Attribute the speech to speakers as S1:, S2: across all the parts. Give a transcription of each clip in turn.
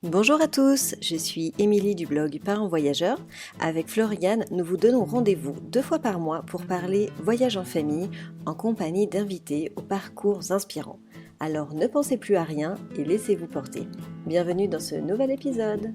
S1: Bonjour à tous, je suis Émilie du blog Parents Voyageurs. Avec Floriane, nous vous donnons rendez-vous 2 fois par mois pour parler voyage en famille en compagnie d'invités aux parcours inspirants. Alors ne pensez plus à rien et laissez-vous porter. Bienvenue dans ce nouvel épisode.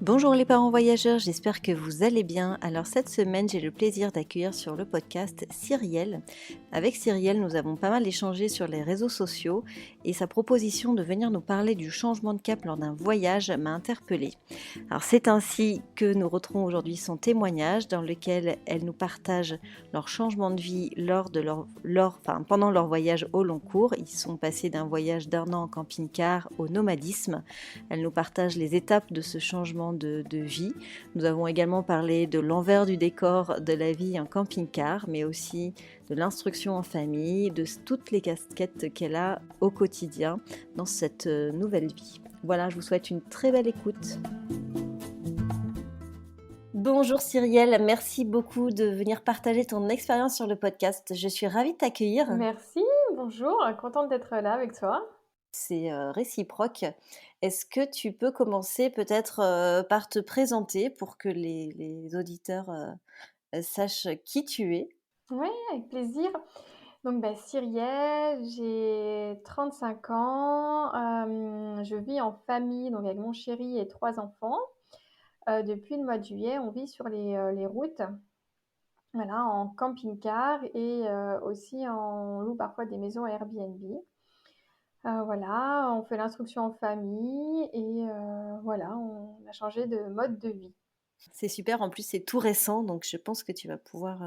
S1: Bonjour les parents voyageurs, j'espère que vous allez bien. Alors cette semaine, j'ai le plaisir d'accueillir sur le podcast Cyrielle. Avec Cyrielle, nous avons pas mal échangé sur les réseaux sociaux et sa proposition de venir nous parler du changement de cap lors d'un voyage m'a interpellée. Alors c'est ainsi que nous retrouvons aujourd'hui son témoignage dans lequel elle nous partage leur changement de vie pendant leur voyage au long cours. Ils sont passés d'un voyage d'1 an en camping-car au nomadisme. Elle nous partage les étapes de ce changement de vie. Nous avons également parlé de l'envers du décor de la vie en camping-car, mais aussi de l'instruction en famille, de toutes les casquettes qu'elle a au quotidien dans cette nouvelle vie. Voilà, je vous souhaite une très belle écoute. Bonjour Cyrielle, merci beaucoup de venir partager ton expérience sur le podcast. Je suis ravie de t'accueillir.
S2: Merci, bonjour, contente d'être là avec toi.
S1: C'est réciproque. Est-ce que tu peux commencer peut-être par te présenter pour que les auditeurs sachent qui tu es?
S2: Oui, avec plaisir. Donc, Cyrielle, j'ai 35 ans, je vis en famille, donc avec mon chéri et 3 enfants. Depuis le mois de juillet, on vit sur les routes, voilà, en camping-car et aussi on loue parfois des maisons Airbnb. Voilà, on fait l'instruction en famille et voilà, on a changé de mode de vie.
S1: C'est super, en plus c'est tout récent, donc je pense que tu vas pouvoir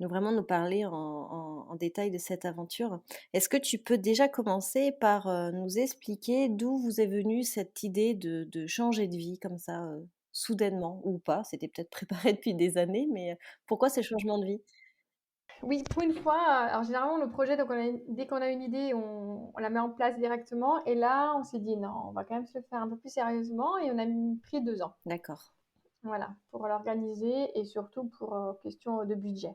S1: nous parler en détail de cette aventure. Est-ce que tu peux déjà commencer par nous expliquer d'où vous est venue cette idée de changer de vie comme ça, soudainement ou pas? C'était peut-être préparé depuis des années, mais pourquoi ce changement de vie?
S2: Oui, pour une fois, alors généralement le projet, donc dès qu'on a une idée, on la met en place directement et là, on s'est dit: «Non, on va quand même se le faire un peu plus sérieusement» et on a pris 2 ans.
S1: D'accord.
S2: Voilà, pour l'organiser et surtout pour, question de budget.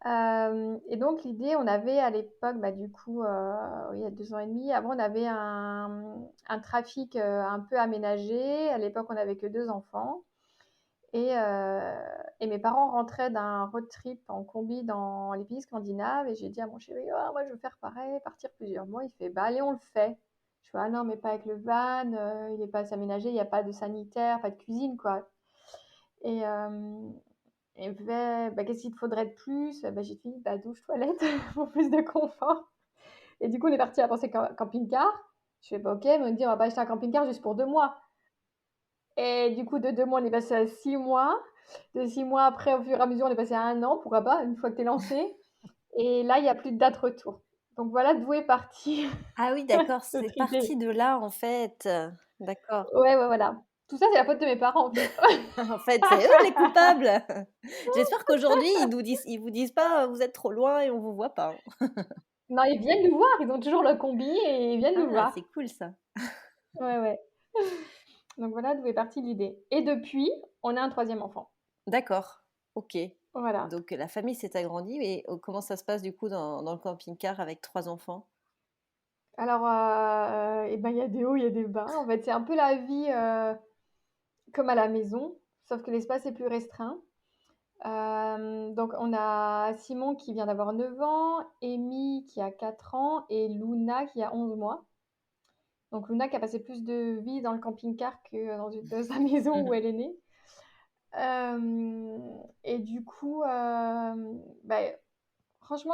S2: Et donc l'idée, on avait à l'époque, du coup, oui, il y a 2 ans et demi, avant on avait un trafic, un peu aménagé. À l'époque, on n'avait que 2 enfants. Et mes parents rentraient d'un road trip en combi dans les pays scandinaves et j'ai dit à mon chéri: «Ah moi je veux faire pareil, partir plusieurs mois». Il fait: «Bah allez, on le fait». Je fais: «Ah non, mais pas avec le van, il est pas assez aménagé, il y a pas de sanitaire, pas de cuisine quoi». Et hem et il me fait: «Bah qu'est-ce qu'il te faudrait de plus?» J'ai dit: «Bah douche, toilette pour plus de confort». Et du coup, on est partis à penser camping-car. Je fais: «Bah OK», mais on dit: «On va pas acheter un camping-car juste pour 2 mois». Et du coup, de 2 mois, on est passé à 6 mois. De 6 mois après, au fur et à mesure, on est passé à 1 an, pourquoi pas, une fois que tu es lancé. Et là, il y a plus de date retour. Donc voilà d'où est parti
S1: Ah oui, d'accord, c'est
S2: notre idée.
S1: parti de là en fait. D'accord.
S2: Ouais, ouais, voilà. Tout ça, c'est la faute de mes parents, en fait.
S1: En fait, c'est eux les coupables. J'espère qu'aujourd'hui ils vous disent pas: «Vous êtes trop loin et on vous voit pas», hein.
S2: Non, ils viennent nous voir, ils ont toujours le combi et ils viennent nous
S1: Ah,
S2: voir.
S1: c'est cool ça.
S2: Ouais, ouais. Donc voilà d'où est partie l'idée. Et depuis, on a un troisième enfant.
S1: D'accord, OK.
S2: Voilà.
S1: Donc la famille s'est agrandie et comment ça se passe du coup dans le camping-car avec 3 enfants?
S2: Alors, il y a des hauts, il y a des bas. En fait, c'est un peu la vie, comme à la maison, sauf que l'espace est plus restreint. Donc on a Simon qui vient d'avoir 9 ans, Amy qui a 4 ans et Luna qui a 11 mois. Donc Luna qui a passé plus de vie dans le camping-car que dans sa maison où elle est née. Et du coup, franchement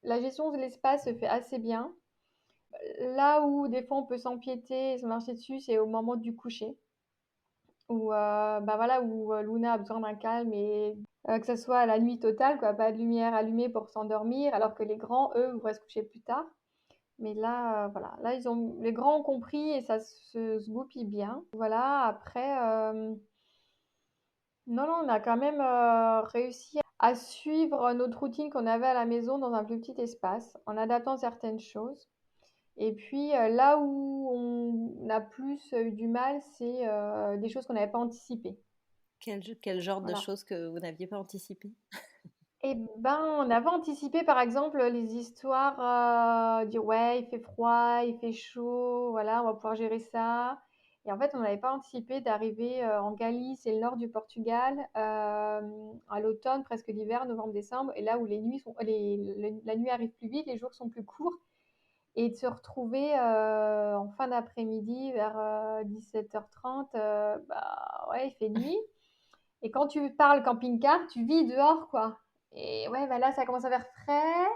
S2: la gestion de l'espace se fait assez bien. Là où des fois on peut s'empiéter et se marcher dessus, c'est au moment du coucher. Où, voilà, où, Luna a besoin d'un calme et que ça soit la nuit totale quoi, pas de lumière allumée pour s'endormir, alors que les grands, eux, voudraient se coucher plus tard. Mais là, voilà, là les grands ont compris et ça se goupille bien. Voilà, après, non, non, on a quand même, réussi à suivre notre routine qu'on avait à la maison dans un plus petit espace, en adaptant certaines choses. Et puis, là où on a plus eu du mal, c'est, des choses qu'on n'avait pas anticipées.
S1: Quel genre de
S2: Voilà.
S1: choses que vous n'aviez pas anticipées?
S2: Et ben, on avait anticipé, par exemple, les histoires, dire: «Ouais, il fait froid, il fait chaud, voilà, on va pouvoir gérer ça» et en fait, on n'avait pas anticipé d'arriver, en Galice et le nord du Portugal, à l'automne, presque l'hiver, novembre-décembre et là où les nuits sont les la nuit arrive plus vite, les jours sont plus courts et de se retrouver, en fin d'après-midi vers, 17h30, bah, ouais, il fait nuit et quand tu parles camping-car, tu vis dehors, quoi. Et ouais, bah là, ça commence à faire frais,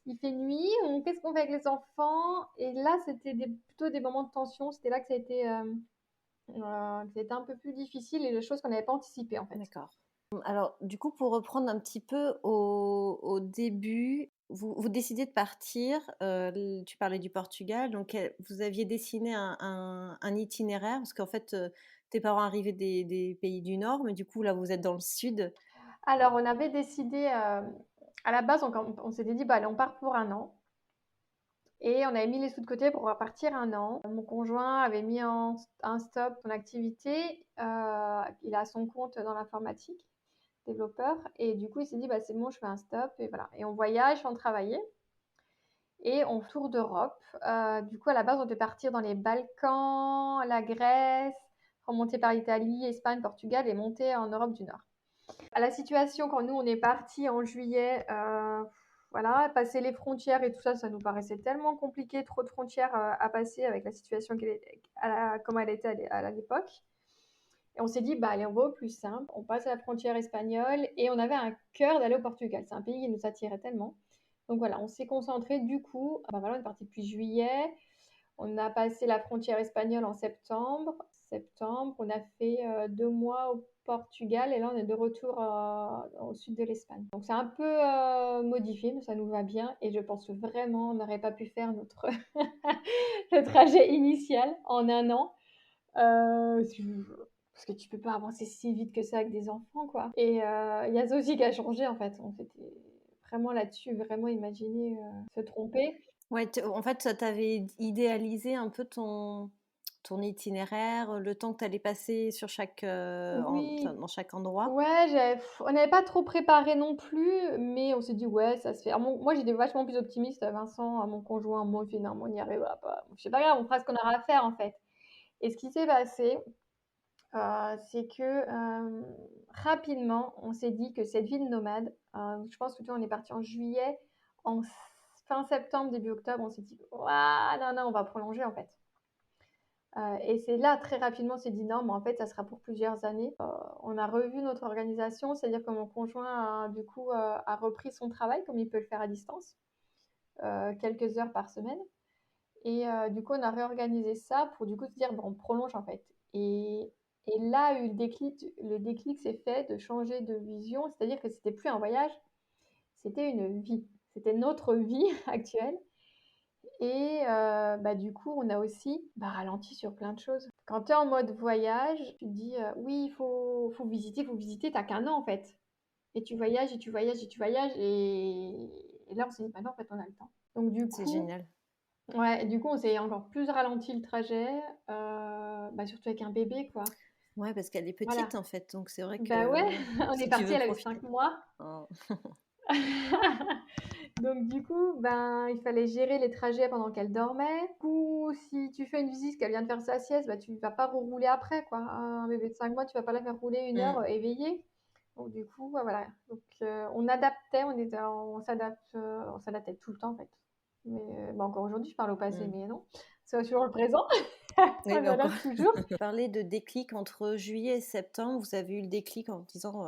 S2: il fait nuit, qu'est-ce qu'on fait avec les enfants? Et là, c'était plutôt des moments de tension. C'était là que que ça a été un peu plus difficile et des choses qu'on n'avait pas anticipées, en fait.
S1: D'accord. Alors, du coup, pour reprendre un petit peu au début, vous décidez de partir, tu parlais du Portugal, donc vous aviez dessiné un itinéraire parce qu'en fait, tes parents arrivaient des pays du Nord, mais du coup, là, vous êtes dans le sud.
S2: Alors, on avait décidé, à la base, on s'était dit, bah, allez, on part pour un an. Et on avait mis les sous de côté pour repartir un an. Mon conjoint avait mis un stop son activité. Il a son compte dans l'informatique, développeur. Et du coup, il s'est dit, bah, c'est bon, je fais un stop. Et voilà. Et on voyage sans travailler. Et on tour d'Europe. Du coup, à la base, on devait partir dans les Balkans, la Grèce, remonter par l'Italie, Espagne, Portugal et monter en Europe du Nord. À la situation quand nous on est parti en juillet, voilà, passer les frontières et tout ça, ça nous paraissait tellement compliqué, trop de frontières à passer avec la situation comme elle était à l'époque. Et on s'est dit, bah allez, on va au plus simple, on passe à la frontière espagnole et on avait un cœur d'aller au Portugal. C'est un pays qui nous attirait tellement. Donc voilà, on s'est concentré du coup, bah voilà, on est parti depuis juillet, on a passé la frontière espagnole en septembre. Septembre, on a fait 2 mois au Portugal et là on est de retour au sud de l'Espagne. Donc c'est un peu modifié, mais ça nous va bien et je pense vraiment on n'aurait pas pu faire notre le trajet initial en un an. Parce que tu peux pas avancer si vite que ça avec des enfants, quoi. Et il y a ça aussi qui a changé en fait. On s'était vraiment là-dessus, vraiment imaginé se tromper.
S1: Ouais, en fait, tu avais idéalisé un peu ton itinéraire, le temps que tu allais passer sur chaque, enfin,
S2: Oui,
S1: dans chaque endroit.
S2: ouais, on n'avait pas trop préparé non plus, mais on s'est dit, ouais, ça se fait. Alors, moi, j'étais vachement plus optimiste. Vincent, mon conjoint, moi, il fait, non, mais on n'y arrivera pas. Je sais pas grave, on fera ce qu'on aura à faire, en fait. Et ce qui s'est passé, c'est que rapidement, on s'est dit que cette vie de nomade, je pense que tu vois, on est parti en juillet, en fin septembre, début octobre, on s'est dit, ouah, non, non, on va prolonger, en fait. Et c'est là, très rapidement, on s'est dit non, mais en fait, ça sera pour plusieurs années. On a revu notre organisation, c'est-à-dire que mon conjoint, du coup, a repris son travail comme il peut le faire à distance, quelques heures par semaine. Et du coup, on a réorganisé ça pour du coup se dire, bon, on prolonge en fait. Et là, eu le déclic s'est fait de changer de vision, c'est-à-dire que c'était plus un voyage, c'était une vie. C'était notre vie actuelle. Et bah, du coup, on a aussi bah, ralenti sur plein de choses. Quand tu es en mode voyage, tu te dis oui, il faut visiter, t'as qu'un an en fait. Et tu voyages, et tu voyages, et tu voyages. Et là, on s'est dit, bah non, en fait, on a le temps. Donc du
S1: C'est
S2: coup,
S1: génial.
S2: ouais, du coup, on s'est encore plus ralenti le trajet, bah, surtout avec un bébé, quoi.
S1: Ouais, parce qu'elle est
S2: Voilà.
S1: petite en fait, donc c'est vrai
S2: Bah ouais,
S1: que
S2: on est
S1: si tu
S2: parti,
S1: veux
S2: elle avait 5
S1: profiter.
S2: mois.
S1: Oh.
S2: Donc du coup, ben, il fallait gérer les trajets pendant qu'elle dormait. Du coup, si tu fais une visite, qu'elle vient de faire sa sieste, bah, tu vas pas rouler après, quoi. Un bébé de 5 mois, tu vas pas la faire rouler une
S1: Mm.
S2: heure éveillée. Donc du coup, voilà. Donc on adaptait, on s'adaptait tout le temps en fait. Mais bah, encore aujourd'hui, je parle au passé,
S1: Mm.
S2: mais non. C'est toujours le présent.
S1: Oui,
S2: On
S1: mais encore.
S2: s'adapte toujours.
S1: Parler de déclic entre juillet et septembre, vous avez eu le déclic en disant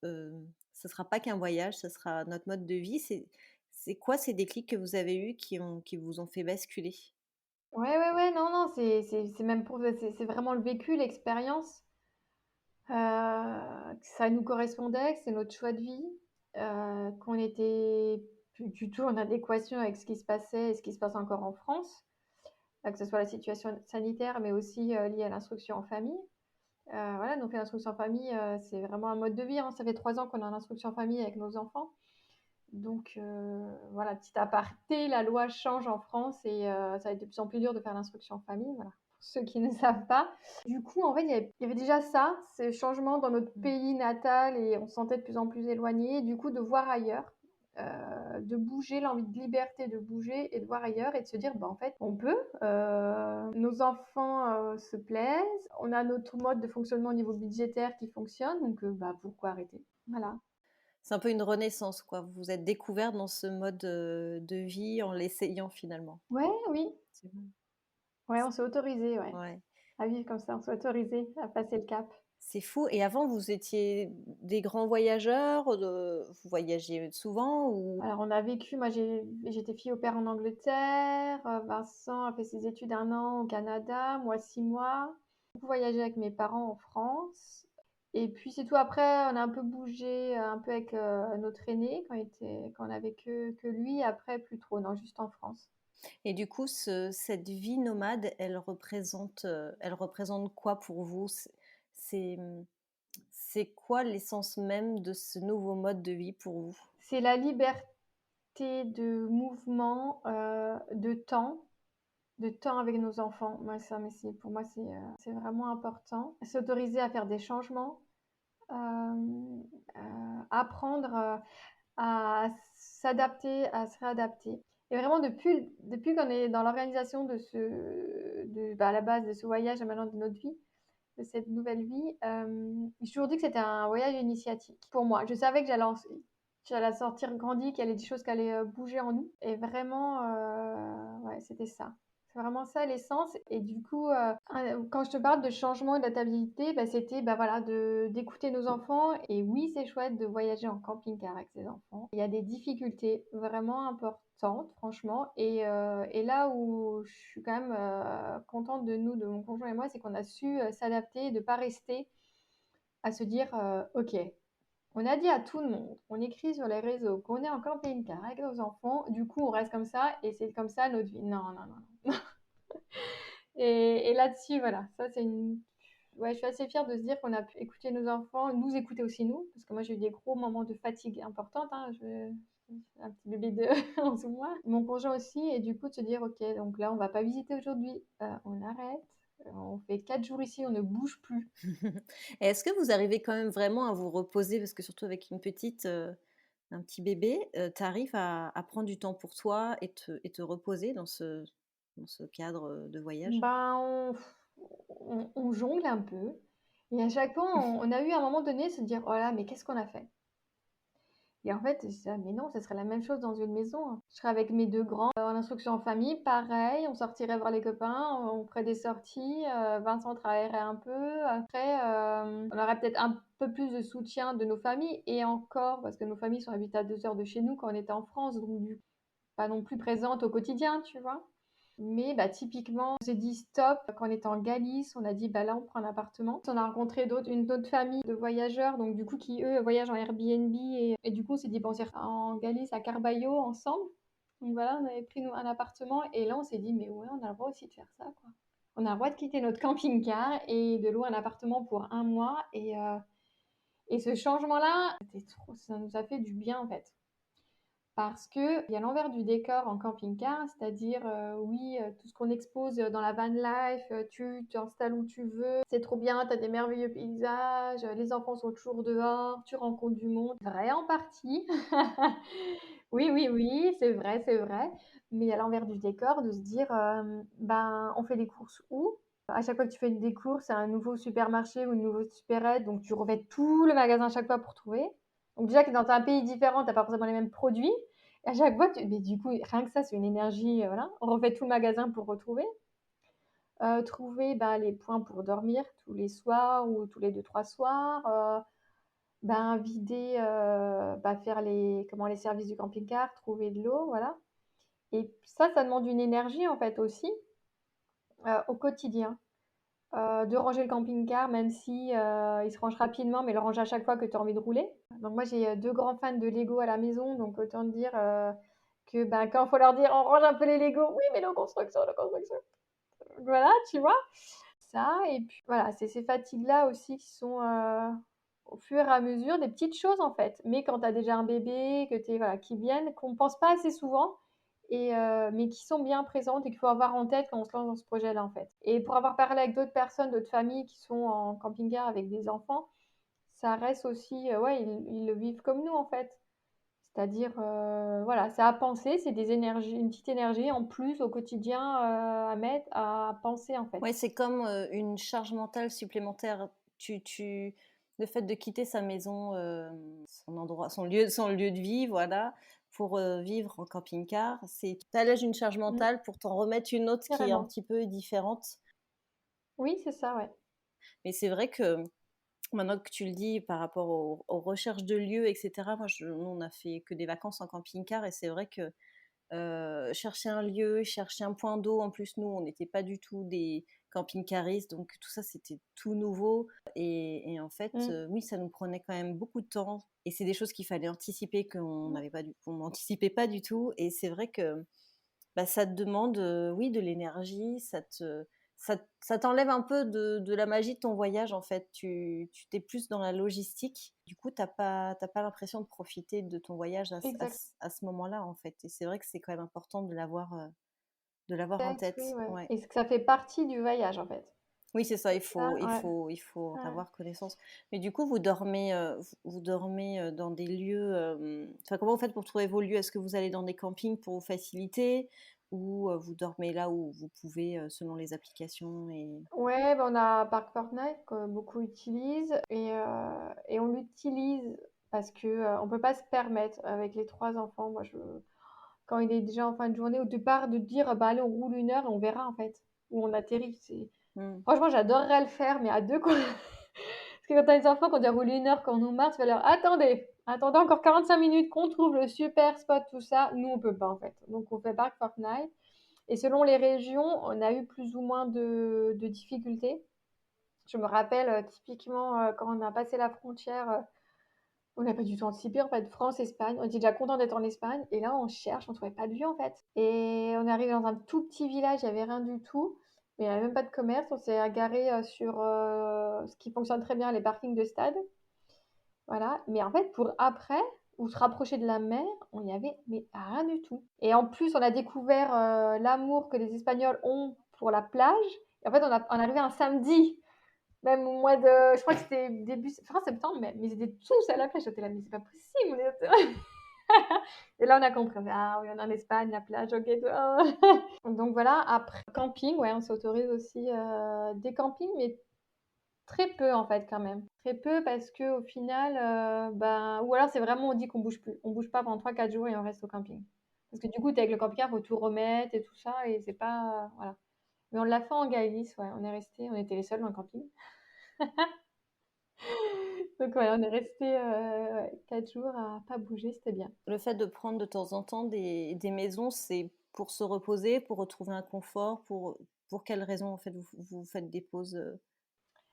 S1: ce sera pas qu'un voyage, ce sera notre mode de vie. C'est quoi ces déclics que vous avez eus qui vous ont fait basculer?
S2: Ouais, ouais, ouais, non, non, c'est même c'est vraiment le vécu, l'expérience. Que ça nous correspondait, que c'est notre choix de vie, qu'on était plus du tout en adéquation avec ce qui se passait et ce qui se passe encore en France, que ce soit la situation sanitaire, mais aussi liée à l'instruction en famille. Voilà, donc l'instruction en famille, c'est vraiment un mode de vie, hein. Ça fait 3 ans qu'on est en instruction en famille avec nos enfants. Donc voilà, petit aparté, la loi change en France et ça va être de plus en plus dur de faire l'instruction en famille, voilà, pour ceux qui ne savent pas. Du coup, en fait, il y avait déjà ça, ces changements dans notre pays natal et on se sentait de plus en plus éloigné. Du coup, de voir ailleurs, de bouger, l'envie de liberté de bouger et de voir ailleurs et de se dire, bah, en fait, on peut, nos enfants se plaisent, on a notre mode de fonctionnement au niveau budgétaire qui fonctionne, donc bah, pourquoi arrêter? Voilà.
S1: C'est un peu une renaissance, quoi. Vous vous êtes découverte dans ce mode de vie en l'essayant finalement.
S2: Ouais, oui.
S1: C'est bon.
S2: Ouais, on s'est autorisé, ouais,
S1: Ouais.
S2: à vivre comme ça, on s'est autorisé à passer le cap.
S1: C'est fou. Et avant, vous étiez des grands voyageurs, vous voyagiez souvent ou...
S2: Alors on a vécu, moi j'étais fille au père en Angleterre, Vincent a fait ses études 1 an au Canada, moi 6 mois. Beaucoup voyagé avec mes parents en France. Et puis c'est tout. Après, on a un peu bougé, un peu avec notre aîné quand on avait que lui. Après, plus trop, non, juste en France.
S1: Et du coup, cette vie nomade, elle représente quoi pour vous? C'est, c'est quoi l'essence même de ce nouveau mode de vie pour vous?
S2: C'est la liberté de mouvement, de temps avec nos enfants. Moi, ça, mais pour moi, c'est vraiment important. S'autoriser à faire des changements, apprendre à s'adapter, à se réadapter. Et vraiment, depuis qu'on est dans l'organisation à la base de ce voyage et maintenant de notre vie, de cette nouvelle vie, j'ai toujours dit que c'était un voyage initiatique pour moi. Je savais que j'allais sortir grandi, qu'il y avait des choses qui allaient bouger en nous. Et vraiment, ouais, c'était ça. C'est vraiment ça l'essence. Et du coup, quand je te parle de changement et d'adaptabilité, bah, c'était bah, voilà, d'écouter nos enfants. Et oui, c'est chouette de voyager en camping-car avec ses enfants. Il y a des difficultés vraiment importantes, franchement. Et là où je suis quand même contente de nous, de mon conjoint et moi, c'est qu'on a su s'adapter et de ne pas rester à se dire ok, on a dit à tout le monde, on écrit sur les réseaux qu'on est en camping-car avec nos enfants, du coup on reste comme ça et c'est comme ça notre vie. Non, non, non. Et là-dessus, voilà, ça c'est une. Ouais, je suis assez fière de se dire qu'on a pu écouter nos enfants, nous écouter aussi nous, parce que moi j'ai eu des gros moments de fatigue importante, hein, un petit bébé de 11 mois, mon conjoint aussi, et du coup de se dire ok, donc là on va pas visiter aujourd'hui, on arrête, on fait 4 jours ici, on ne bouge plus.
S1: Et est-ce que vous arrivez quand même vraiment à vous reposer? Parce que surtout avec une petite, un petit bébé, tu arrives à prendre du temps pour toi et te reposer dans ce cadre de voyage?
S2: Ben, on jongle un peu, et à chaque fois on a eu à un moment donné se dire oh là, mais qu'est-ce qu'on a fait? Et en fait, je disais: «Ah mais non, ça serait la même chose dans une maison, hein». Je serais avec mes 2 grands, en instruction en famille, pareil, on sortirait voir les copains, on ferait des sorties, Vincent travaillerait un peu. Après, on aurait peut-être un peu plus de soutien de nos familles et encore, parce que nos familles sont habitées à 2 heures de chez nous quand on était en France, donc pas non plus présentes au quotidien, tu vois? Mais bah, typiquement, on s'est dit stop quand on était en Galice. On a dit bah là, on prend un appartement. On a rencontré une autre famille de voyageurs, donc du coup, qui eux voyagent en Airbnb. Et du coup, on s'est dit, bon, on s'est en Galice à Carballo ensemble. Donc voilà, on avait pris un appartement. Et là, on s'est dit, mais ouais, on a le droit aussi de faire ça, quoi. On a le droit de quitter notre camping-car et de louer un appartement pour 1 mois. Et ce changement-là, ça nous a fait du bien, en fait. Parce qu'il y a l'envers du décor en camping-car, c'est-à-dire, oui, tout ce qu'on expose dans la van life, tu t'installes où tu veux, c'est trop bien, tu as des merveilleux paysages, les enfants sont toujours dehors, tu rencontres du monde. Vrai en partie. Oui, oui, oui, c'est vrai, c'est vrai. Mais il y a l'envers du décor de se dire, ben, on fait les courses où? À chaque fois que tu fais des courses, c'est un nouveau supermarché ou une nouvelle supérette, donc tu refais tout le magasin à chaque fois pour trouver. Donc déjà que dans un pays différent, tu as pas forcément les mêmes produits. Et à chaque fois, mais du coup, rien que ça, c'est une énergie, voilà. On refait tout le magasin pour retrouver. Trouver bah, les points pour dormir tous les soirs ou tous les 2-3 soirs. Ben, vider, faire les services du camping-car, trouver de l'eau, voilà. Et ça demande une énergie en fait aussi au quotidien. De ranger le camping-car, même si il se range rapidement, mais le ranger à chaque fois que tu as envie de rouler. Donc moi, j'ai 2 grands fans de Lego à la maison, donc autant te dire que ben, quand il faut leur dire on range un peu les Lego, oui, mais nos constructions, nos constructions. Voilà, tu vois. Ça, et puis voilà, c'est ces fatigues-là aussi qui sont au fur et à mesure des petites choses, en fait. Mais quand tu as déjà un bébé, que tu voilà, qui viennent, qu'on ne pense pas assez souvent mais qui sont bien présentes et qu'il faut avoir en tête quand on se lance dans ce projet-là, en fait. Et pour avoir parlé avec d'autres personnes, d'autres familles qui sont en camping-car avec des enfants, ça reste aussi, ouais, ils le vivent comme nous, en fait. C'est-à-dire, voilà, c'est à penser, c'est des énergies, une petite énergie en plus au quotidien, à mettre, à penser, en fait.
S1: Ouais, c'est comme une charge mentale supplémentaire. Le fait de quitter sa maison, son endroit, son lieu de vie, voilà, pour vivre en camping-car, c'est t'allèges une charge
S2: Mmh,
S1: mentale pour t'en remettre une autre qui est un
S2: carrément.
S1: petit peu différente.
S2: Oui, c'est ça, ouais.
S1: Mais c'est vrai que maintenant que tu le dis par rapport aux recherches de lieux, etc., nous, on a fait que des vacances en camping-car et c'est vrai que chercher un lieu, chercher un point d'eau. En plus, nous, on n'était pas du tout des camping-caristes, donc tout ça, c'était tout nouveau. Et en fait,
S2: Mmh.
S1: oui, ça nous prenait quand même beaucoup de temps. Et c'est des choses qu'il fallait anticiper,
S2: Mmh.
S1: qu'on n'anticipait pas du tout. Et c'est vrai que bah, ça te demande, oui, de l'énergie, ça t'enlève un peu de la magie de ton voyage, en fait. Tu t'es plus dans la logistique. Du coup, t'as pas l'impression de profiter de ton voyage
S2: Exact,
S1: à ce moment-là, en fait. Et c'est vrai que c'est quand même important de l'avoir en
S2: oui,
S1: tête.
S2: ouais.
S1: Ouais.
S2: Et que ça fait partie du voyage, en fait.
S1: Oui, c'est ça,
S2: Ça, ouais,
S1: il faut en
S2: ouais.
S1: avoir connaissance. Mais du coup, vous dormez dans des lieux. Enfin, comment vous faites pour trouver vos lieux? Est-ce que vous allez dans des campings pour vous faciliter ou vous dormez là où vous pouvez selon les applications et...
S2: Ouais, bah, on a Park Fortnite que beaucoup utilisent et on l'utilise parce que on peut pas se permettre avec les trois enfants. Quand il est déjà en fin de journée, au départ, de dire bah allez, on roule 1 heure et on verra en fait où on atterrit.
S1: Hmm.
S2: Franchement, j'adorerais le faire, mais à deux quoi. Parce que quand t'as des enfants, quand ils roulent 1 heure, quand on nous marche, tu vas leur attendez encore 45 minutes qu'on trouve le super spot, tout ça. Nous, on peut pas en fait. Donc on fait Park Fortnite. Et selon les régions, on a eu plus ou moins de difficultés. Je me rappelle typiquement quand on a passé la frontière, on n'a pas du tout anticipé en fait, France-Espagne. On était déjà content d'être en Espagne et là on cherche, on trouvait pas de lieu en fait. Et on est arrivé dans un tout petit village, il n'y avait rien du tout, mais il n'y avait même pas de commerce. On s'est garé sur ce qui fonctionne très bien, les parkings de stade. Voilà. Mais en fait, pour après, ou se rapprocher de la mer, on n'y avait mais rien du tout. Et en plus, on a découvert l'amour que les Espagnols ont pour la plage. Et en fait, on est arrivé un samedi. Même au mois de. Je crois que c'était début. Fin septembre, mais ils étaient tous à la plage. J'étais là, mais c'est pas possible. Et là, on a compris. Ah oui, on est en Espagne, la plage, ok. Donc voilà, après, camping, ouais, on s'autorise aussi des campings, mais très peu en fait, quand même. Très peu parce que au final, ben. Ou alors c'est vraiment, on dit qu'on bouge plus. On bouge pas pendant 3 4 jours et on reste au camping. Parce que du coup, t'es avec le camping-car, faut tout remettre et tout ça, et c'est pas. Voilà. Mais on l'a fait en Galice, ouais. On est resté, on était les seuls dans le camping. Donc ouais, on est resté 4 jours à pas bouger, c'était bien.
S1: Le fait de prendre de temps en temps des maisons, c'est pour se reposer, pour retrouver un confort, pour quelles raisons en fait vous faites des pauses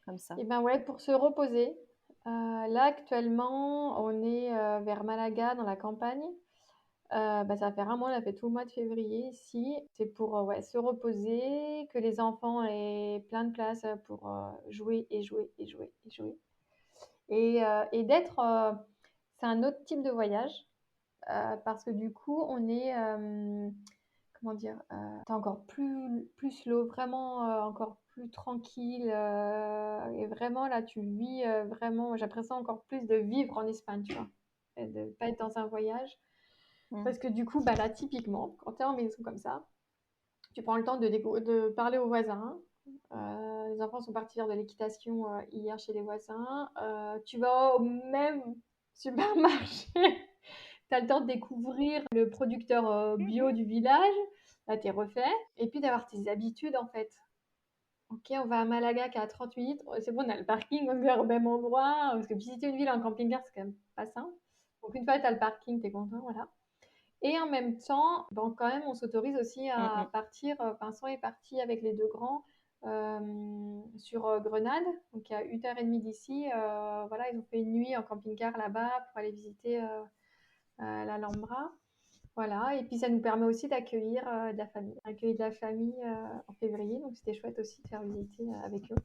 S1: comme ça?
S2: Et ben ouais, pour se reposer. Là actuellement, on est vers Malaga dans la campagne. Bah, ça va faire un mois, on a fait tout le mois de février ici. C'est pour ouais, se reposer, que les enfants aient plein de place pour jouer et jouer et jouer et jouer. Et d'être, c'est un autre type de voyage parce que du coup, on est comment dire, tu encore plus slow, vraiment encore plus tranquille. Et vraiment, là, tu vis vraiment, j'ai l'impression encore plus de vivre en Espagne, tu vois, et de pas être dans un voyage.
S1: Mm.
S2: Parce que du coup, bah, là, typiquement, quand tu es en maison comme ça, tu prends le temps de parler aux voisins. Les enfants sont partis faire de l'équitation hier chez les voisins. Tu vas au même supermarché. Tu as le temps de découvrir le producteur bio du village. Là, t'es refait. Et puis d'avoir tes habitudes, en fait. Ok, on va à Malaga qui est à 30 minutes. Oh, c'est bon, on a le parking, on se gare au même endroit. Parce que visiter une ville en camping-car, c'est quand même pas simple. Donc, une fois que tu as le parking, tu es content, voilà. Et en même temps, bon, quand même, on s'autorise aussi
S1: Mm,
S2: à
S1: mm.
S2: partir. Vincent est parti avec les deux grands sur Grenade, donc à 1h30 d'ici. Voilà, ils ont fait une nuit en camping-car là-bas pour aller visiter l'Alhambra. Voilà, et puis ça nous permet aussi d'accueillir de la famille. Accueillir de la famille en février, donc c'était chouette aussi de faire visiter avec eux.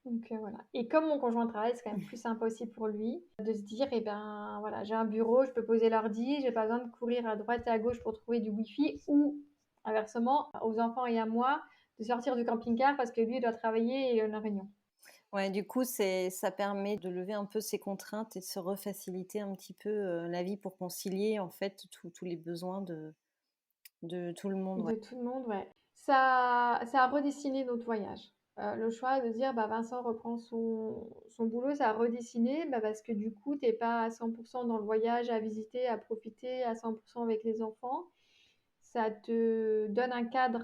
S2: Donc voilà. Et comme mon conjoint travaille, c'est quand même plus sympa aussi pour lui de se dire, eh ben voilà, j'ai un bureau, je peux poser l'ordi, j'ai pas besoin de courir à droite et à gauche pour trouver du wifi ou inversement, aux enfants et à moi, de sortir du camping-car parce que lui il doit travailler et il a une réunion.
S1: Ouais, du coup, ça permet de lever un peu ces contraintes et de se refaciliter un petit peu, la vie pour concilier, en fait, tous les besoins de tout le monde, ouais.
S2: De tout le monde, ouais. Ça a redessiné notre voyage. Le choix de dire, bah, Vincent reprend son boulot, ça a redessiné, bah, parce que du coup, tu es pas à 100 dans le voyage, à visiter, à profiter à 100 avec les enfants. Ça te donne un cadre,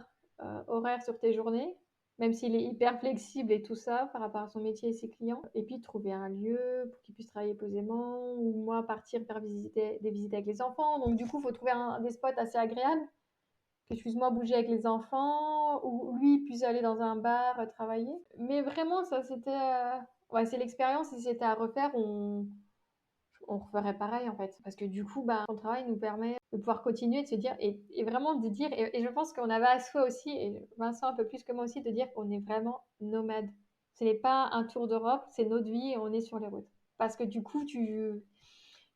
S2: horaire sur tes journées, même s'il est hyper flexible et tout ça, par rapport à son métier et ses clients. Et puis trouver un lieu pour qu'ils puissent travailler posément ou moi partir faire visiter des visites avec les enfants. Donc du coup, il faut trouver des spots assez agréables que je puisse moi bouger avec les enfants, ou lui puisse aller dans un bar travailler. Mais vraiment, ça c'était, ouais, c'est l'expérience. Si c'était à refaire, on referait pareil en fait, parce que du coup, bah, son travail nous permet de pouvoir continuer, de se dire et vraiment de dire et je pense qu'on avait à soi aussi, et Vincent un peu plus que moi aussi, de dire qu'on est vraiment nomade. Ce n'est pas un tour d'Europe, c'est notre vie et on est sur les routes. Parce que du coup,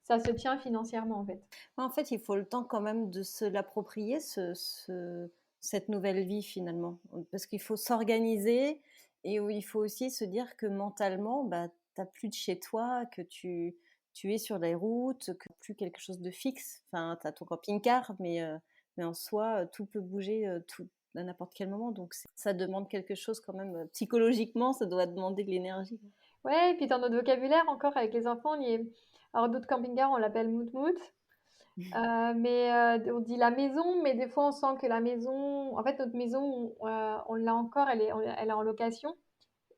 S2: ça se tient financièrement en fait.
S1: Ouais, en fait, il faut le temps quand même de se l'approprier, cette nouvelle vie finalement. Parce qu'il faut s'organiser et où il faut aussi se dire que mentalement, bah, tu n'as plus de chez toi, que tu es sur les routes, que plus quelque chose de fixe. Enfin, tu as ton camping-car, mais en soi, tout peut bouger à n'importe quel moment. Donc, ça demande quelque chose quand même. Psychologiquement, ça doit demander de l'énergie.
S2: Ouais, et puis dans notre vocabulaire encore avec les enfants, alors d'autres camping-cars, on l'appelle mout-mout. Mais on dit la maison, mais des fois on sent que la maison, en fait notre maison, on l'a encore, elle est en location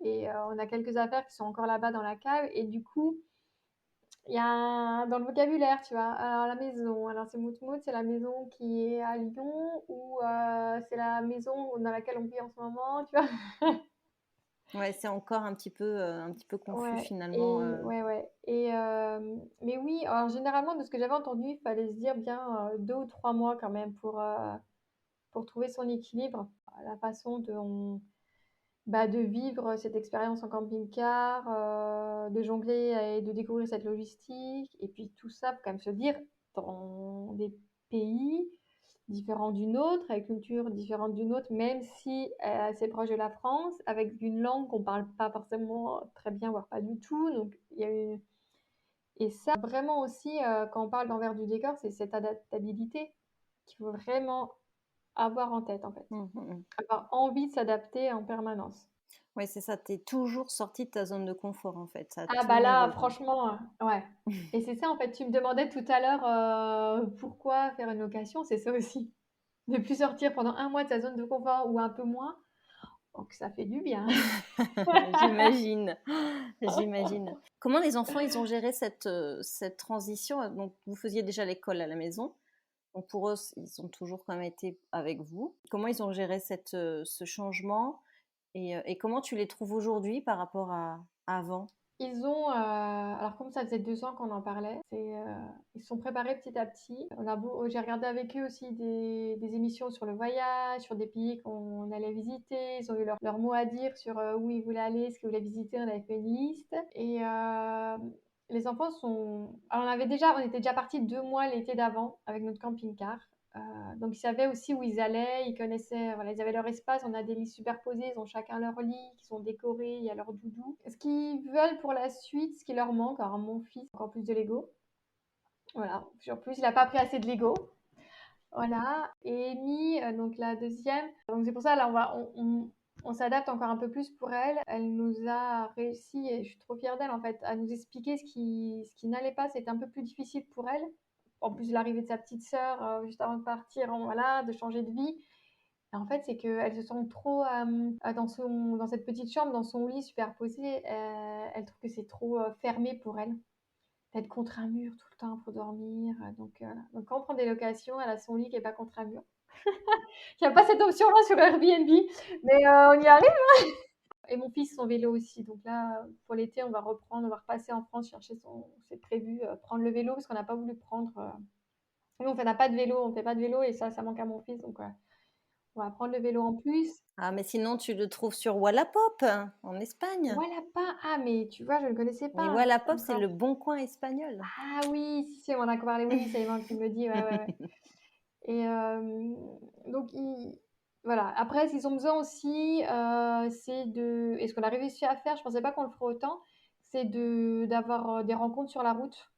S2: et on a quelques affaires qui sont encore là-bas dans la cave et du coup, il y a dans le vocabulaire, tu vois, alors la maison, alors c'est mout-mout, c'est la maison qui est à Lyon ou c'est la maison dans laquelle on vit en ce moment, tu vois.
S1: Ouais, c'est encore un petit peu confus
S2: Ouais,
S1: finalement.
S2: et ouais, ouais. Et mais oui, alors généralement, de ce que j'avais entendu, il fallait se dire bien 2 ou 3 mois quand même pour trouver son équilibre, la façon bah, de vivre cette expérience en camping-car, de jongler et de découvrir cette logistique. Et puis tout ça, faut quand même se dire, dans des pays différents du nôtre, avec une culture différente du nôtre, même si assez proche de la France, avec une langue qu'on parle pas forcément très bien, voire pas du tout. Donc il y a une... Et ça, vraiment aussi, quand on parle d'envers du décor, c'est cette adaptabilité qu'il faut vraiment avoir en tête, en fait.
S1: Mmh, mmh mh.
S2: Avoir envie de s'adapter en permanence.
S1: Ouais, c'est ça, tu es toujours sortie de ta zone de confort, en fait, à
S2: Ah
S1: tout
S2: bah là,
S1: niveau, quoi.
S2: franchement, ouais. Et c'est ça, en fait, tu me demandais tout à l'heure, pourquoi faire une location, c'est ça aussi. Ne plus sortir pendant 1 mois de sa zone de confort ou un peu moins, oh que ça fait du bien.
S1: J'imagine, j'imagine. Comment les enfants, ils ont géré cette transition? Donc vous faisiez déjà l'école à la maison, donc pour eux, ils ont toujours quand même été avec vous. Comment ils ont géré ce changement et comment tu les trouves aujourd'hui par rapport à avant?
S2: Alors comme ça faisait 2 ans qu'on en parlait, ils se sont préparés petit à petit. J'ai regardé avec eux aussi des émissions sur le voyage, sur des pays qu'on allait visiter. Ils ont eu leur mot à dire sur où ils voulaient aller, ce qu'ils voulaient visiter. On avait fait une liste. Et les enfants sont... Alors on était déjà partis 2 mois l'été d'avant avec notre camping-car. Donc ils savaient aussi où ils allaient, ils connaissaient, voilà, ils avaient leur espace, on a des lits superposés, ils ont chacun leur lit, qui sont décorés, il y a leur doudou. Ce qu'ils veulent pour la suite, ce qui leur manque, alors mon fils, encore plus de Lego. Voilà, puis en plus il n'a pas pris assez de Lego. Voilà, et Amy, donc la deuxième, donc c'est pour ça là on s'adapte encore un peu plus pour elle. Elle nous a réussi, et je suis trop fière d'elle en fait, à nous expliquer ce qui n'allait pas. C'était un peu plus difficile pour elle. En plus de l'arrivée de sa petite sœur, juste avant de partir, voilà, de changer de vie. Et en fait, c'est qu'elle se sent trop dans cette petite chambre, dans son lit superposé. Elle trouve que c'est trop fermé pour elle, d'être contre un mur tout le temps pour dormir. Donc quand on prend des locations, elle a son lit qui n'est pas contre un mur. Il n'y a pas cette option-là sur Airbnb, mais on y arrive. Et mon fils, son vélo aussi. Donc là, pour l'été, on va repasser en France chercher c'est prévu, prendre le vélo, parce qu'on n'a pas voulu prendre. Nous, on n'a pas de vélo, on ne fait pas de vélo, et ça manque à mon fils. Donc On va prendre le vélo en plus.
S1: Ah, mais sinon, tu le trouves sur Wallapop, hein, en Espagne.
S2: Wallapop! Ah, mais tu vois, je ne connaissais
S1: Mais
S2: pas
S1: Wallapop, c'est
S2: encore.
S1: le bon coin espagnol.
S2: Ah oui, si, si, on en a parlé, oui, c'est Emma qui me le dit, ouais, ouais, ouais. Et donc voilà. Après, ce qu'ils ont besoin aussi, c'est de et ce qu'on a réussi à faire, je pensais pas qu'on le ferait autant, c'est d'avoir, des rencontres sur la route.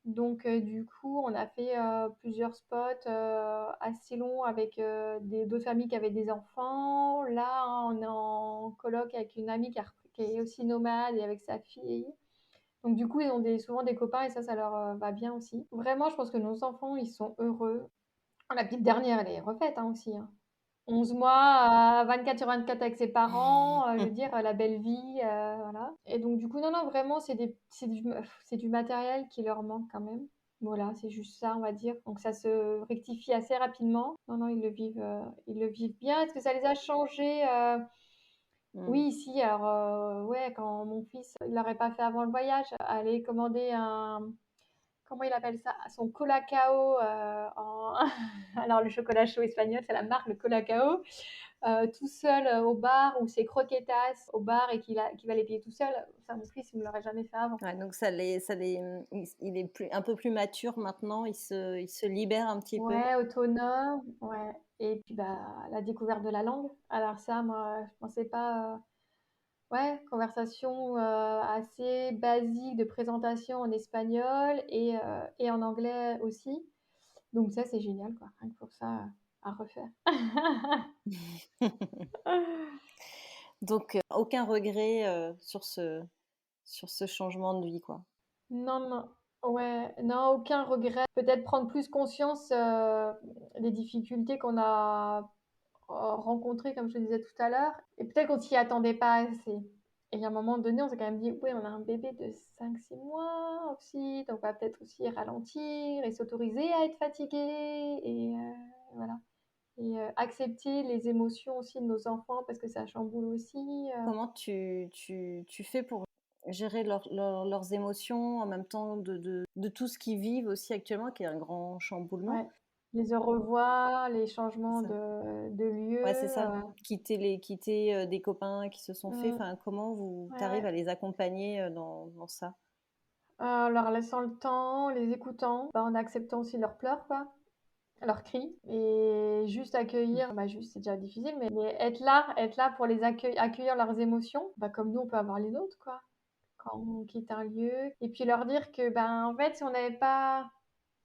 S2: Donc du coup, on a fait, plusieurs spots, assez longs avec, des d'autres familles qui avaient des enfants. Là, on est en coloc avec une amie qui est aussi nomade et avec sa fille. Donc du coup, ils ont souvent des copains et ça leur, va bien aussi. Vraiment, je pense que nos enfants, ils sont heureux. La petite dernière, elle est refaite, hein, aussi, hein. 11 mois, 24 sur 24 avec ses parents, je veux dire, la belle vie, voilà. Et donc du coup, non, non, vraiment, c'est du matériel qui leur manque quand même. Voilà, c'est juste ça, on va dire. Donc ça se rectifie assez rapidement. Non, non, ils le vivent bien. Est-ce que ça les a changés?
S1: Mmh.
S2: Oui, si. Alors, ouais, quand mon fils, il l'aurait pas fait avant le voyage, aller commander un comment il appelle ça? Son Colacao, en alors le chocolat chaud espagnol, c'est la marque, le Colacao, tout seul, au bar ou ses croquetas au bar et qu'il va les payer tout seul. Ça, mon fils, il me l'aurait jamais fait avant.
S1: Ouais, donc il est un peu plus mature maintenant, il se libère un petit peu.
S2: Ouais, autonome, ouais. Et puis, bah, la découverte de la langue. Alors ça, moi, je pensais pas, ouais, conversation, assez basique de présentation en espagnol et en anglais aussi. Donc ça, c'est génial, quoi. Rien que pour ça, à refaire.
S1: Donc aucun regret, sur ce changement de vie, quoi.
S2: Non, non. Ouais, non, aucun regret. Peut-être prendre plus conscience des difficultés qu'on a rencontrées, comme je te disais tout à l'heure. Et peut-être qu'on s'y attendait pas assez. Et à un moment donné, on s'est quand même dit, oui, on a un bébé de 5 6 mois aussi, donc on va peut-être aussi ralentir et s'autoriser à être fatigué. Et voilà. Et accepter les émotions aussi de nos enfants parce que ça chamboule aussi.
S1: Comment tu fais pour gérer leurs émotions en même temps de tout ce qu'ils vivent aussi actuellement, qui est un grand chamboulement?
S2: Ouais. Les au revoir, les changements
S1: C'est ça.
S2: de lieu.
S1: Ouais, c'est ça. Quitter, des copains qui se sont faits,
S2: Mm,
S1: enfin, comment tu arrives
S2: ouais.
S1: à les accompagner, dans ça?
S2: Leur laissant le temps, les écoutant, bah, en acceptant aussi leurs pleurs, quoi, leurs cris, et juste accueillir, bah juste c'est déjà difficile, mais être là pour accueillir leurs émotions, bah comme nous on peut avoir les nôtres, quoi, quand on quitte un lieu, et puis leur dire que ben en fait si on n'avait pas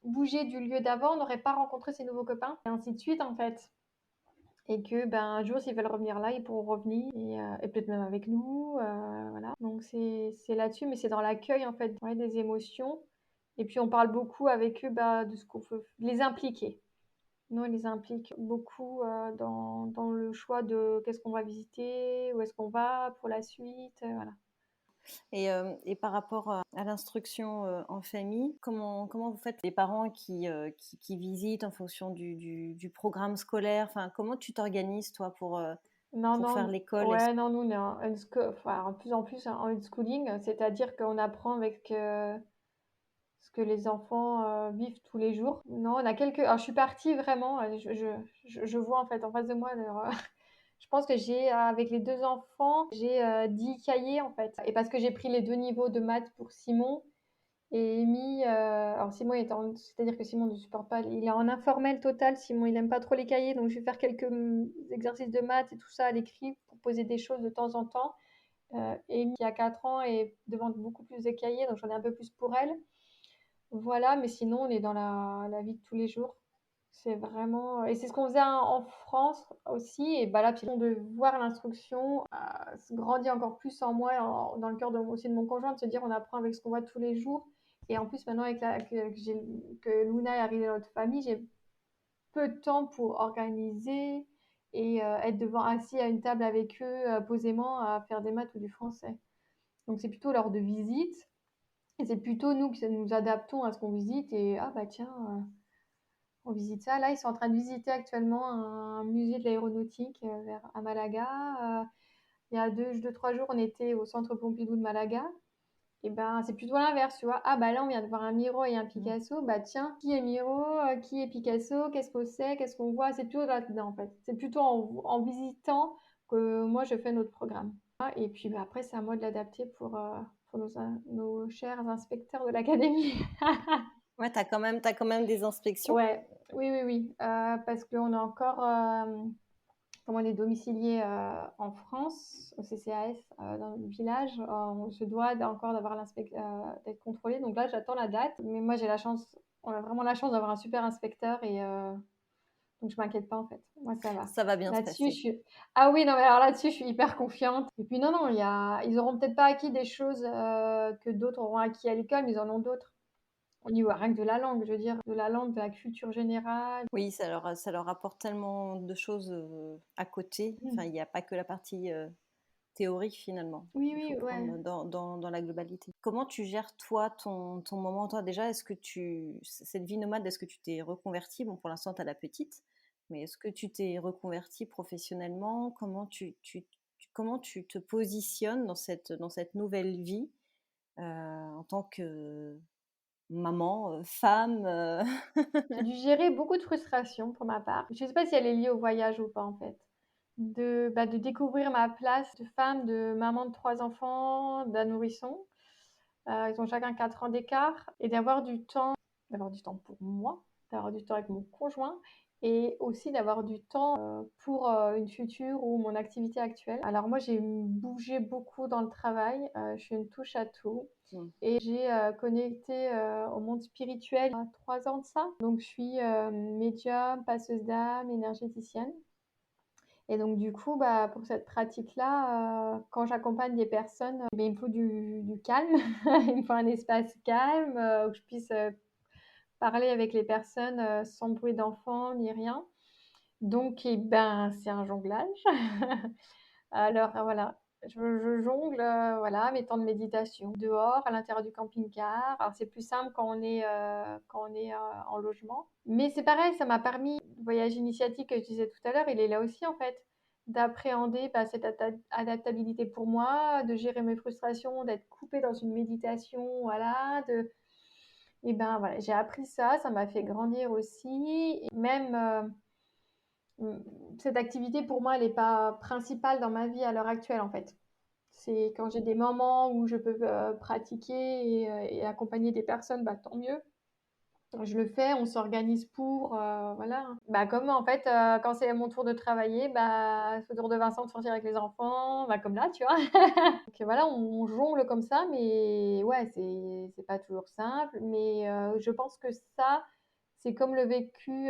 S2: bougé du lieu d'avant, on n'aurait pas rencontré ces nouveaux copains, et ainsi de suite en fait. Et que ben un jour s'ils veulent revenir là, ils pourront revenir et peut-être même avec nous, voilà. Donc c'est là-dessus, mais c'est dans l'accueil en fait, ouais, des émotions. Et puis on parle beaucoup avec eux, bah, de ce qu'on peut les impliquer. Nous, on les implique beaucoup dans le choix de qu'est-ce qu'on va visiter, où est-ce qu'on va pour la suite, voilà.
S1: Et par rapport à l'instruction, en famille, comment vous faites? Les parents qui visitent en fonction du programme scolaire, enfin, comment tu t'organises toi
S2: Non,
S1: pour faire
S2: non,
S1: l'école?
S2: ouais, non, nous on est enfin, en plus en unschooling, c'est-à-dire qu'on apprend avec ce que les enfants vivent tous les jours. Non, on a quelques. Alors, je suis partie vraiment. Je vois en fait en face de moi je pense que avec les deux enfants, j'ai 10 cahiers en fait. Et parce que j'ai pris les deux niveaux de maths pour Simon et mis. Alors, Simon c'est-à-dire que Simon ne supporte pas. Il est en informel total. Simon, il n'aime pas trop les cahiers. Donc, je vais faire quelques exercices de maths et tout ça à l'écrit pour poser des choses de temps en temps. Amy, qui a 4 ans, et demande beaucoup plus de cahiers. Donc, j'en ai un peu plus pour elle. Voilà, mais sinon, on est dans la vie de tous les jours. C'est vraiment. Et c'est ce qu'on faisait en France aussi. Et bah là, puis de voir l'instruction grandit encore plus en moi, dans le cœur aussi de mon conjoint, de se dire on apprend avec ce qu'on voit tous les jours. Et en plus, maintenant, que Luna est arrivée dans notre famille, j'ai peu de temps pour organiser et être assis à une table avec eux, posément, à faire des maths ou du français. Donc, c'est plutôt lors de visites. Et c'est plutôt nous qui nous adaptons à ce qu'on visite et ah bah tiens, on visite ça. Là, ils sont en train de visiter actuellement un musée de l'aéronautique à Malaga. Il y a 3 jours, on était au centre Pompidou de Malaga Et ben, c'est plutôt l'inverse, tu vois. Ah bah là, on vient de voir un Miro et un Picasso. Bah tiens, qui est Miro? Qui est Picasso? Qu'est-ce que c'est? Qu'est-ce qu'on voit? C'est plutôt là-dedans, en fait. C'est plutôt en visitant que moi, je fais notre programme. Et puis bah, après, c'est à moi de l'adapter pour nos chers inspecteurs de l'académie.
S1: Ouais, t'as quand même des inspections.
S2: Ouais, oui, oui, oui. Parce qu'on est encore, comme on est domicilié en France, au CCAS, dans le village, on se doit encore d'être contrôlé. Donc là, j'attends la date. Mais moi, on a vraiment la chance d'avoir un super inspecteur et donc je m'inquiète pas en fait. Moi, ça va.
S1: Ça va bien se
S2: Là-dessus,
S1: passer.
S2: Ah oui, non, mais alors là-dessus, je suis hyper confiante. Et puis non, non, ils auront peut-être pas acquis des choses que d'autres auront acquis à l'école, mais ils en ont d'autres. Au niveau rien que de la langue, je veux dire, de la langue, de la culture générale.
S1: Oui, ça leur apporte tellement de choses à côté. Enfin,
S2: Mm.
S1: il n'y a pas que la partie théorique finalement.
S2: Oui,
S1: Il faut
S2: oui, ouais.
S1: prendre dans la globalité. Comment tu gères toi ton moment? Toi déjà, cette vie nomade, est-ce que tu t'es reconverti? Bon, pour l'instant, tu as la petite, mais est-ce que tu t'es reconverti professionnellement? Comment tu te positionnes dans cette nouvelle vie en tant que maman, femme
S2: J'ai dû gérer beaucoup de frustration pour ma part. Je ne sais pas si elle est liée au voyage ou pas en fait. De découvrir ma place de femme, de maman de 3 enfants, d'un nourrisson. Ils ont chacun 4 ans d'écart. Et d'avoir du temps pour moi, d'avoir du temps avec mon conjoint et aussi d'avoir du temps pour une future ou mon activité actuelle. Alors moi, j'ai bougé beaucoup dans le travail. Je suis une touche à tout.
S1: Hmm.
S2: Et j'ai connecté au monde spirituel il y a 3 ans de ça. Donc, je suis médium, passeuse d'âme, énergéticienne. Et donc, du coup, bah, pour cette pratique-là, quand j'accompagne des personnes, il me faut du calme. Il me faut un espace calme où je puisse parler avec les personnes sans bruit d'enfants ni rien. Donc, eh ben, c'est un jonglage. Alors voilà, je jongle, voilà, mes temps de méditation dehors, à l'intérieur du camping-car. Alors c'est plus simple quand on est en logement. Mais c'est pareil, ça m'a permis, le voyage initiatique que je disais tout à l'heure, il est là aussi en fait, d'appréhender bah, cette adaptabilité pour moi, de gérer mes frustrations, d'être coupée dans une méditation, voilà, et ben voilà, j'ai appris ça, ça m'a fait grandir aussi. Et même cette activité, pour moi, elle n'est pas principale dans ma vie à l'heure actuelle, en fait. C'est quand j'ai des moments où je peux pratiquer et accompagner des personnes, bah, tant mieux. Je le fais, on s'organise pour, voilà. Bah, comme en fait, quand c'est mon tour de travailler, bah, c'est au tour de Vincent de sortir avec les enfants, bah, comme là, tu vois. Donc voilà, on jongle comme ça, mais ouais, c'est pas toujours simple. Mais je pense que ça, c'est comme le vécu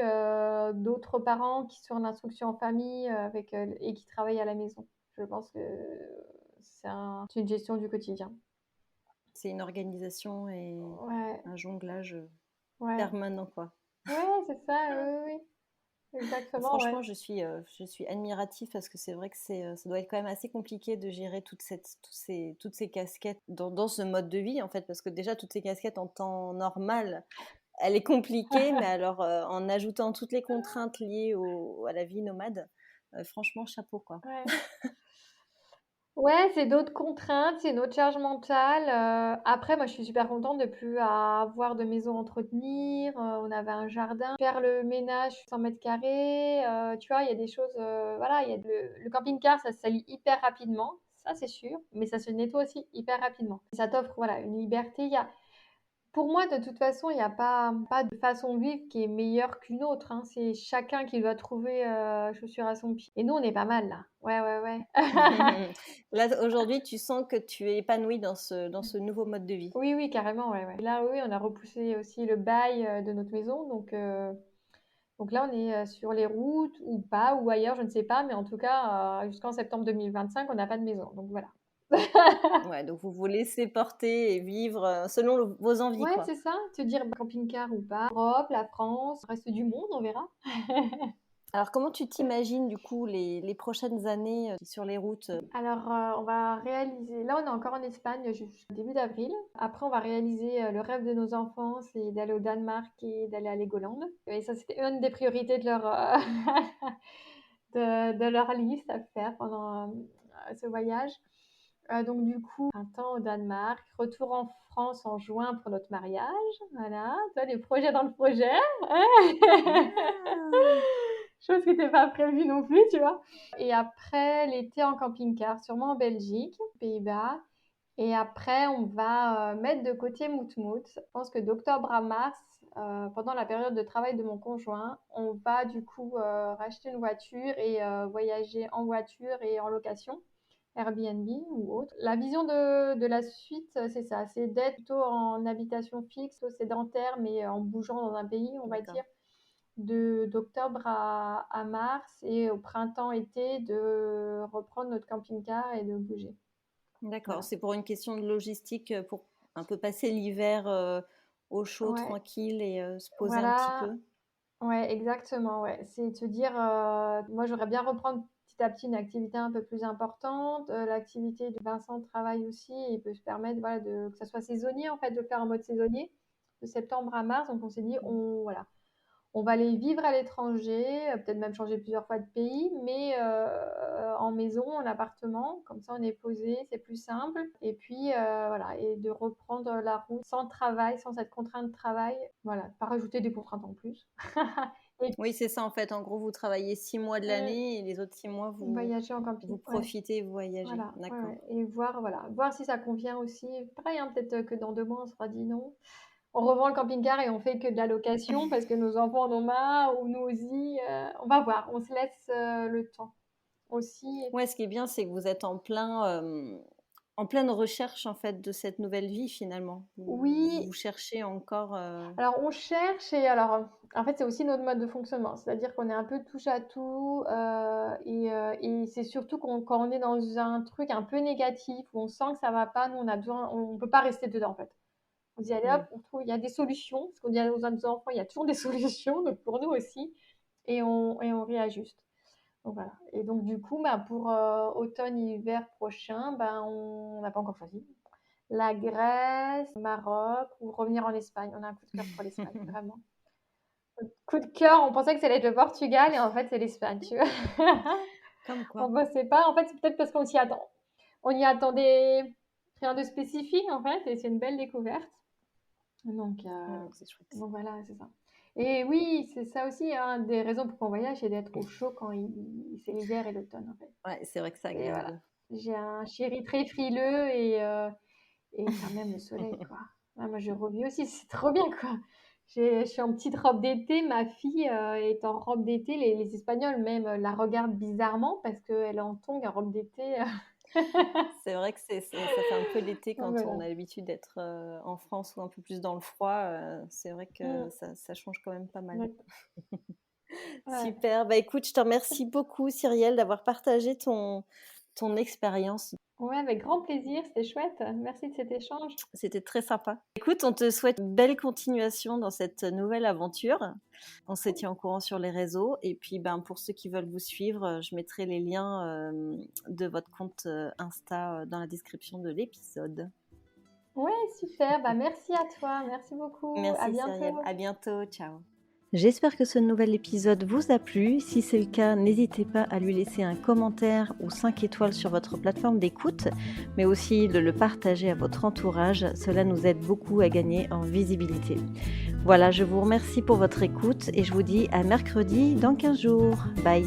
S2: d'autres parents qui sont en instruction en famille et qui travaillent à la maison. Je pense que c'est une gestion du quotidien.
S1: C'est une organisation et
S2: Ouais,
S1: un jonglage
S2: ouais,
S1: permanent, quoi.
S2: ouais, c'est ça, oui, oui, oui, exactement, ouais.
S1: Franchement, je suis admiratif parce que c'est vrai que ça doit être quand même assez compliqué de gérer toutes ces casquettes dans ce mode de vie, en fait, parce que déjà, toutes ces casquettes en temps normal, elle est compliquée, mais alors en ajoutant toutes les contraintes liées à la vie nomade, franchement, chapeau, quoi.
S2: Ouais. Ouais, c'est d'autres contraintes, c'est une autre charge mentale. Après, moi, je suis super contente de plus avoir de maison à entretenir. On avait un jardin, faire le ménage 100 mètres carrés. Tu vois, il y a des choses. Voilà, il y a le camping-car, ça se salit hyper rapidement, ça c'est sûr, mais ça se nettoie aussi hyper rapidement. Ça t'offre voilà une liberté. Pour moi, de toute façon, il n'y a pas de façon de vivre qui est meilleure qu'une autre, hein. C'est chacun qui doit trouver chaussure à son pied. Et nous, on est pas mal là. Ouais, ouais, ouais.
S1: Là, aujourd'hui, tu sens que tu es épanouie dans ce nouveau mode de vie.
S2: Oui, oui, carrément, ouais, ouais. Là, oui, on a repoussé aussi le bail de notre maison. Donc là, on est sur les routes ou pas, ou ailleurs, je ne sais pas. Mais en tout cas, jusqu'en septembre 2025, on n'a pas de maison. Donc voilà.
S1: Ouais, donc vous vous laissez porter et vivre selon vos envies,
S2: Ouais,
S1: quoi.
S2: c'est ça. Te dire bah, camping-car ou pas. L'Europe, la France, le reste du monde, on verra.
S1: Alors, comment tu t'imagines, du coup, les prochaines années sur les routes?
S2: Alors, on va réaliser. Là, on est encore en Espagne jusqu'au début d'avril. Après, on va réaliser le rêve de nos enfants, c'est d'aller au Danemark et d'aller à Legoland. Et ça, c'était une des priorités de leur liste à faire pendant ce voyage. Donc du coup, printemps au Danemark, retour en France en juin pour notre mariage. Voilà, toi, les projets dans le projet.
S1: Ah.
S2: Chose qui n'était pas prévue non plus, tu vois. Et après, l'été en camping-car, sûrement en Belgique, Pays-Bas. Et après, on va mettre de côté Moutmout. Je pense que d'octobre à mars, pendant la période de travail de mon conjoint, on va du coup racheter une voiture et voyager en voiture et en location. Airbnb ou autre. La vision de la suite, c'est ça, c'est d'être plutôt en habitation fixe, sédentaire, mais en bougeant dans un pays, on va
S1: D'accord.
S2: dire, d'octobre à mars et au printemps-été de reprendre notre camping-car et de bouger.
S1: D'accord.
S2: Voilà.
S1: C'est pour une question de logistique, pour un peu passer l'hiver au chaud,
S2: Ouais,
S1: tranquille et se poser un petit
S2: voilà.
S1: peu.
S2: Ouais, exactement, ouais. C'est te dire, moi j'aurais bien reprendre petit à petit une activité un peu plus importante. L'activité de Vincent travaille aussi et peut se permettre, voilà, que ça soit saisonnier en fait, de le faire en mode saisonnier, de septembre à mars. Donc on s'est dit, voilà, on va aller vivre à l'étranger, peut-être même changer plusieurs fois de pays, mais en maison, en appartement, comme ça on est posé, c'est plus simple. Et puis voilà, et de reprendre la route sans travail, sans cette contrainte de travail, voilà, pas rajouter des contraintes en plus. Et
S1: Oui, c'est ça en fait. En gros, vous travaillez 6 mois de
S2: mmh,
S1: l'année et les autres 6 mois,
S2: voyager en
S1: vous
S2: camping, ouais,
S1: profitez et vous voyagez.
S2: voilà, ouais,
S1: D'accord.
S2: ouais. Et voir, voilà, voir si ça convient aussi. Pareil, hein, peut-être que dans 2 mois on sera dit non. On revend le camping-car et on fait que de la location parce que nos enfants en ont marre ou nous aussi. On va voir, on se laisse le temps aussi.
S1: Ouais, ce qui est bien, c'est que vous êtes en pleine recherche en fait de cette nouvelle vie finalement. Vous
S2: Oui,
S1: cherchez encore.
S2: alors on cherche et alors en fait c'est aussi notre mode de fonctionnement, c'est-à-dire qu'on est un peu touche à tout et c'est surtout quand on est dans un truc un peu négatif où on sent que ça va pas, nous on a besoin, on peut pas rester dedans en fait. On dit allez hop,
S1: Hmm.
S2: on trouve, il y a des solutions, parce qu'on dit aux autres enfants, il y a toujours des solutions, donc pour nous aussi, et on réajuste. Donc voilà. Et donc du coup, bah, pour automne-hiver prochain, bah, on n'a pas encore choisi. La Grèce, Maroc ou revenir en Espagne. On a un coup de cœur pour l'Espagne, vraiment. Coup de cœur, on pensait que ça allait être le Portugal et en fait c'est l'Espagne, tu vois.
S1: Comme
S2: On
S1: quoi.
S2: bossait pas. En fait, c'est peut-être parce qu'on s'y attend. On y attendait rien de spécifique en fait et c'est une belle découverte. Donc,
S1: Ouais, donc c'est chouette.
S2: donc voilà, c'est ça. Et oui, c'est ça aussi, hein, des raisons pour qu'on voyage, c'est d'être au chaud quand c'est l'hiver et l'automne en fait.
S1: Ouais, c'est vrai que c'est
S2: Et voilà.
S1: agréable.
S2: J'ai un chéri très frileux et quand même le soleil, quoi. Ah, moi, je revis aussi, c'est trop bien, quoi. Je suis en petite robe d'été, ma fille est en robe d'été. Les Espagnols même la regardent bizarrement parce qu'elle est en tongs, en robe d'été.
S1: C'est vrai que ça fait un peu l'été
S2: Donc
S1: quand on
S2: voilà.
S1: a l'habitude d'être en France ou un peu plus dans le froid. C'est vrai que
S2: Mm.
S1: ça change quand même pas mal.
S2: Ouais. Ouais.
S1: Super. Bah écoute, je te remercie beaucoup, Cyrielle, d'avoir partagé ton expérience.
S2: Ouais, avec grand plaisir, c'était chouette. Merci de cet échange.
S1: C'était très sympa. Écoute, on te souhaite une belle continuation dans cette nouvelle aventure. On se tient au courant sur les réseaux. Et puis, ben, pour ceux qui veulent vous suivre, je mettrai les liens de votre compte Insta dans la description de l'épisode.
S2: Ouais, super. Bah, merci à toi. Merci beaucoup. À
S1: Merci, Cyrielle.
S2: bientôt.
S1: À bientôt. Ciao. J'espère que ce nouvel épisode vous a plu. Si c'est le cas, n'hésitez pas à lui laisser un commentaire ou 5 étoiles sur votre plateforme d'écoute, mais aussi de le partager à votre entourage. Cela nous aide beaucoup à gagner en visibilité. Voilà, je vous remercie pour votre écoute et je vous dis à mercredi dans 15 jours. Bye.